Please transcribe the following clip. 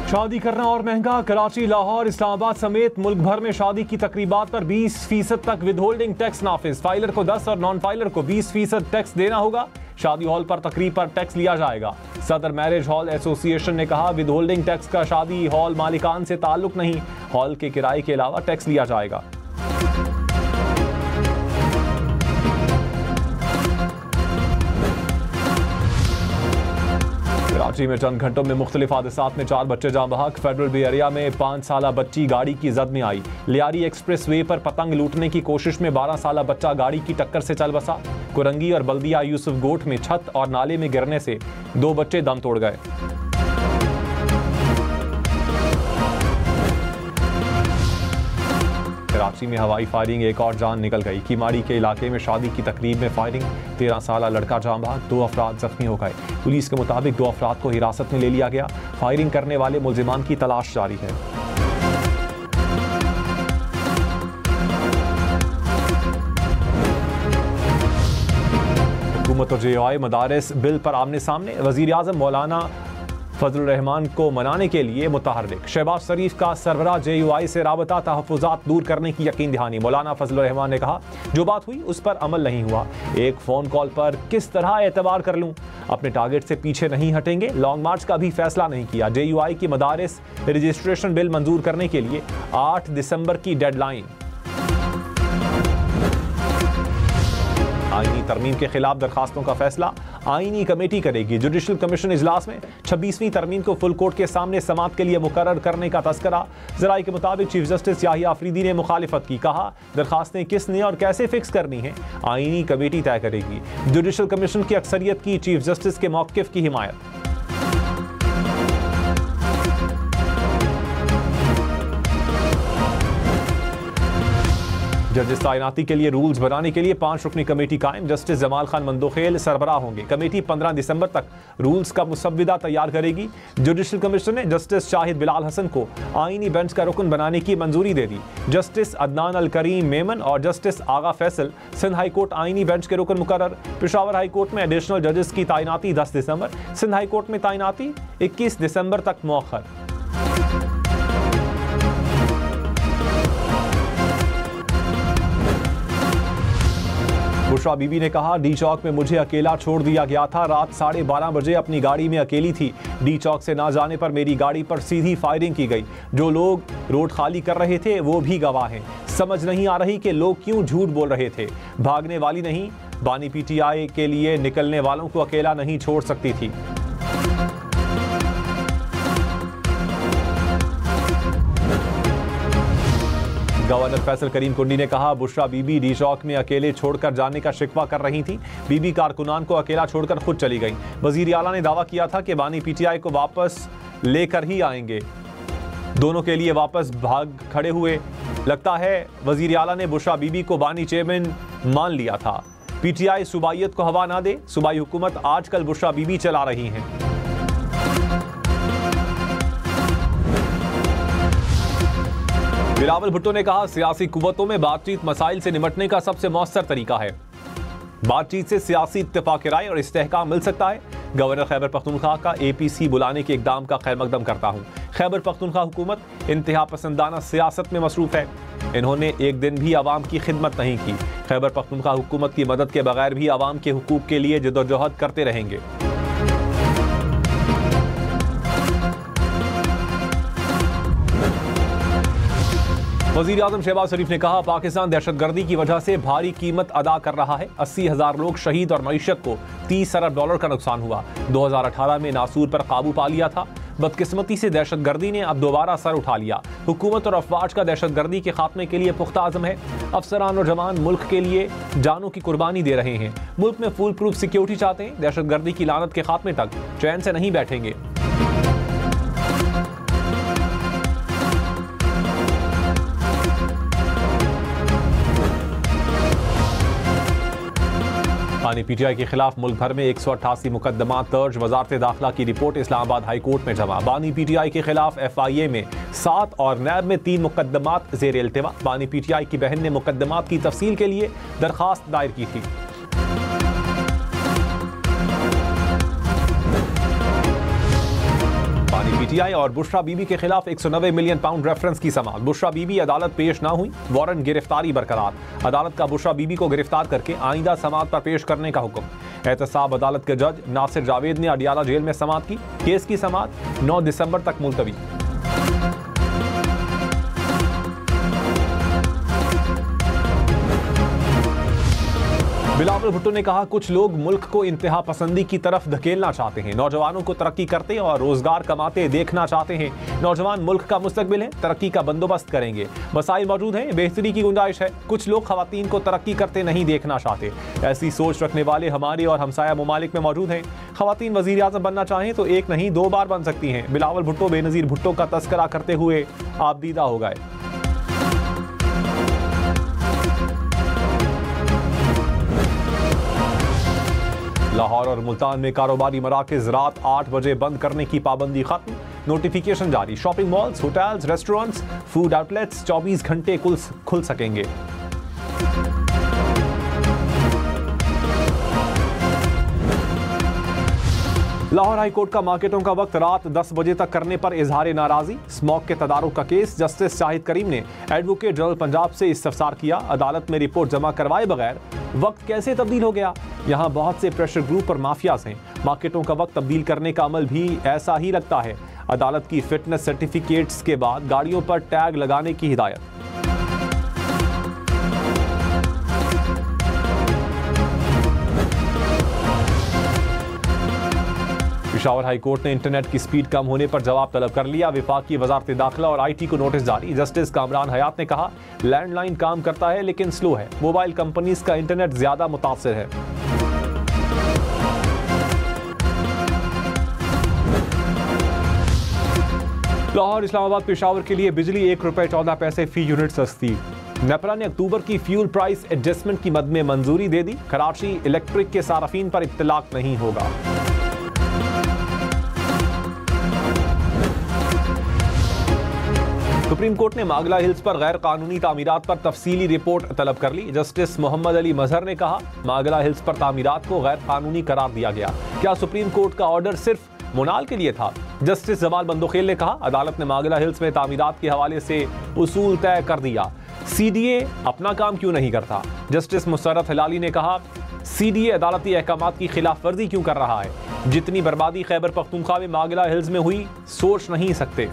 शादी करना और महंगा। कराची, लाहौर, इस्लामाबाद समेत मुल्क भर में शादी की तकरीबात पर 20% तक विदहोल्डिंग टैक्स नाफिज। फाइलर को 10 और नॉन फाइलर को 20% टैक्स देना होगा। शादी हॉल पर तकरीब पर टैक्स लिया जाएगा। सदर मैरिज हॉल एसोसिएशन ने कहा, विदहोल्डिंग टैक्स का शादी हॉल मालिकान से ताल्लुक नहीं, हॉल के किराए के अलावा टैक्स लिया जाएगा। कराची में चंद घंटों में मुख्तलिफ हादसात में 4 बच्चे जाँ बहक। फेडरल बे एरिया में 5 साला बच्ची गाड़ी की जद में आई। लियारी एक्सप्रेस वे पर पतंग लूटने की कोशिश में 12 साला बच्चा गाड़ी की टक्कर से चल बसा। कुरंगी और बल्दिया यूसुफ गोट में छत और नाले में गिरने से 2 बच्चे दम तोड़ गए। कराची में हवाई फायरिंग, एक और जान निकल गई। कीमाड़ी के इलाके में शादी की तकरीब में फायरिंग, 13 साला लड़का जाँ बहक, 2 अफराद जख्मी हो गए। पुलिस के मुताबिक 2 अफराद को हिरासत में ले लिया गया। फायरिंग करने वाले मुल्जिमान की तलाश जारी है। हुकूमत और JUI मदारिस बिल पर आमने सामने। वजीर आज़म मौलाना फजलुर रहमान को मनाने के लिए मुतहर्रिक। शहबाज शरीफ का सरबराह JUI से राबता तहफ़्फ़ुज़ात दूर करने की यकीन दहानी। मौलाना फजलुर रहमान ने कहा, जो बात हुई उस पर अमल नहीं हुआ। एक फ़ोन कॉल पर किस तरह एतबार कर लूँ? अपने टारगेट से पीछे नहीं हटेंगे। लॉन्ग मार्च का भी फैसला नहीं किया। JUI की मदारिस रजिस्ट्रेशन बिल मंजूर करने के लिए 8 दिसंबर की डेडलाइन। आईनी तरमीम के खिलाफ दरखास्तों का फैसला आईनी कमेटी करेगी। जुडिशल कमीशन इजलास में 26वीं तरमीम को फुल कोर्ट के सामने समाअत के लिए मुकर्रर करने का तस्करा। ज़राए के मुताबिक चीफ जस्टिस याहिया अफरीदी ने मुखालिफत की। कहा, दरखास्तें किसने और कैसे फिक्स करनी है, आईनी कमेटी तय करेगी। जुडिशल कमीशन की अक्सरियत की चीफ जस्टिस के मौक़िफ़ की हिमायत। जजेस तैनाती के लिए रूल्स बनाने के लिए 5 रुकनी कमेटी कायम। जस्टिस जमाल खान मंदोखेल सरबराह होंगे। कमेटी 15 दिसंबर तक रूल्स का मुसव्विदा तैयार करेगी। जुडिशल कमीशन ने जस्टिस शाहिद बिलाल हसन को आईनी बेंच का रुकन बनाने की मंजूरी दे दी। जस्टिस अदनान अल करीम मेमन और जस्टिस आगा फैसल सिंध हाई कोर्ट आईनी बेंच के रुकन मुकर्रर। पेशावर हाई कोर्ट में एडिशनल जजेस की तैनाती 10 दिसंबर। सिंध हाई कोर्ट में तैनाती 21 दिसंबर तक मौखर। बुशरा बीबी ने कहा, डी चौक में मुझे अकेला छोड़ दिया गया था। रात 12:30 बजे अपनी गाड़ी में अकेली थी। डी चौक से ना जाने पर मेरी गाड़ी पर सीधी फायरिंग की गई। जो लोग रोड खाली कर रहे थे वो भी गवाह हैं। समझ नहीं आ रही कि लोग क्यों झूठ बोल रहे थे। भागने वाली नहीं, बानी PTI के लिए निकलने वालों को अकेला नहीं छोड़ सकती थी। गवर्नर फैसल करीम कुंडी ने कहा, बुशरा बीबी डी चौक में अकेले छोड़कर जाने का शिकवा कर रही थी। बीबी कारकुनान को अकेला छोड़कर खुद चली गई। वजीर आला ने दावा किया था कि बानी PTI को वापस लेकर ही आएंगे। दोनों के लिए वापस भाग खड़े हुए। लगता है वजीर आला ने बुशरा बीबी को बानी चेयरमैन मान लिया था। PTI सूबाइयत को हवा ना दे। सूबाई हुकूमत आजकल बुशरा बीबी चला रही हैं। बिलावल भुट्टो ने कहा, सियासी कुव्वतों में बातचीत मसाइल से निपटने का सबसे मौसर तरीका है। बातचीत से सियासी इत्तेफाक राय और इस्तेहकाम मिल सकता है। गवर्नर खैबर पख्तूनख्वा का APC बुलाने के इकदाम का खैर मकदम करता हूँ। खैबर पख्तूनख्वा हुकूमत इंतहा पसंदाना सियासत में मसरूफ है। इन्होंने एक दिन भी आवाम की खिदमत नहीं की। खैबर पख्तूनख्वा हुकूमत की मदद के बगैर भी आवाम के हुकूक के लिए जदोजहद करते रहेंगे। वज़ीर आज़म शहबाज शरीफ ने कहा, पाकिस्तान दहशतगर्दी की वजह से भारी कीमत अदा कर रहा है। 80,000 लोग शहीद और मईशत को $30 अरब का नुकसान हुआ। 2018 में नासूर पर काबू पा लिया था। बदकिस्मती से दहशतगर्दी ने अब दोबारा सर उठा लिया। हुकूमत और अफवाज का दहशतगर्दी के खात्मे के लिए पुख्ता आज़म है। अफसरान और जवान मुल्क के लिए जानों की कुर्बानी दे रहे हैं। मुल्क में फुल प्रूफ सिक्योरिटी चाहते हैं। दहशतगर्दी की लानत के खात्मे तक चैन से नहीं बैठेंगे। बानी PTI के खिलाफ मुल्क भर में 188 मुकदमात दर्ज। वजारत दाखिला की रिपोर्ट इस्लामाबाद हाई कोर्ट में जमा। बानी PTI के खिलाफ FIA में 7 और नैब में 3 मुकदमात ज़ेर इल्तिवा। बानी PTI की बहन ने मुकदमात की तफसील के लिए दरखास्त दायर की थी। बानी पीटीआई और बुशरा बीबी के खिलाफ 190 मिलियन पाउंड रेफरेंस की समाअत। बुशरा बीबी अदालत पेश ना हुई, वारंट गिरफ्तारी बरकरार। अदालत का बुशरा बीबी को गिरफ्तार करके आइंदा समाअत पर पेश करने का हुक्म। एहतसाब अदालत के जज नासिर जावेद ने अडियाला जेल में समाअत की। केस की समाअत 9 दिसंबर तक मुलतवी। बिलावल भुट्टो ने कहा, कुछ लोग मुल्क को इंतहा पसंदी की तरफ धकेलना चाहते हैं। नौजवानों को तरक्की करते और रोजगार कमाते देखना चाहते हैं। नौजवान मुल्क का मुस्तकबिल है, तरक्की का बंदोबस्त करेंगे। मसाइल मौजूद हैं, बेहतरी की गुंजाइश है। कुछ लोग खवातीन को तरक्की करते नहीं देखना चाहते। ऐसी सोच रखने वाले हमारे और हमसाया ममालिक में मौजूद हैं। खवातीन वजीर आज़म बनना चाहें तो एक नहीं 2 बार बन सकती हैं। बिलावल भुट्टो बेनज़ीर भुट्टो का तस्करा करते हुए आबदीदा हो गए। लाहौर और मुल्तान में कारोबारी मराकज़ रात 8 बजे बंद करने की पाबंदी खत्म। नोटिफिकेशन जारी। Shopping malls, hotels, restaurants, food outlets 24 घंटे खुल सकेंगे। लाहौर हाई कोर्ट का मार्केटों का वक्त रात 10 बजे तक करने पर इजहार नाराजी। स्मॉक के तदारुक का केस। जस्टिस शाहिद करीम ने एडवोकेट जनरल पंजाब से इस्तफसार किया। अदालत में रिपोर्ट जमा करवाए बगैर वक्त कैसे तब्दील हो गया? यहाँ बहुत से प्रेशर ग्रुप और माफियाज हैं। मार्केटों का वक्त तब्दील करने का अमल भी ऐसा ही लगता है। अदालत की फिटनेस सर्टिफिकेट्स के बाद गाड़ियों पर टैग लगाने की हिदायत। पेशावर हाई कोर्ट ने इंटरनेट की स्पीड कम होने पर जवाब तलब कर लिया। विफाकी वजारत दाखिला और IT को नोटिस जारी। जस्टिस कामरान हयात ने कहा, लैंडलाइन काम करता है लेकिन स्लो है। मोबाइल कंपनीज का इंटरनेट ज्यादा मुतासिर है। लाहौर इस्लामाबाद पेशावर के लिए बिजली ₹1.14 फी यूनिट सस्ती। नेपरा ने अक्टूबर की फ्यूल प्राइस एडजस्टमेंट की मद में मंजूरी दे दी। कराची इलेक्ट्रिक के सार्फिन पर इत्तलाक नहीं होगा। सुप्रीम कोर्ट ने मागला हिल्स पर गैर कानूनी तामीरात पर तफसीली रिपोर्ट तलब कर ली। जस्टिस मोहम्मद अली मजहर ने कहा, मागला हिल्स पर तामीरात को गैर कानूनी करार दिया गया। क्या सुप्रीम कोर्ट का ऑर्डर सिर्फ मोनाल के लिए था? जस्टिस जमाल बंदोखेल ने कहा, अदालत ने मागला हिल्स में तामीरात के हवाले से उसूल तय कर दिया। CDA अपना काम क्यों नहीं करता? जस्टिस मुसर्रत हिलाली ने कहा, CDA अदालती अहकामात की खिलाफ वर्जी क्यों कर रहा है? जितनी बर्बादी खैबर पख्तूनख्वा में मागला हिल्स में हुई, सोच नहीं सकते।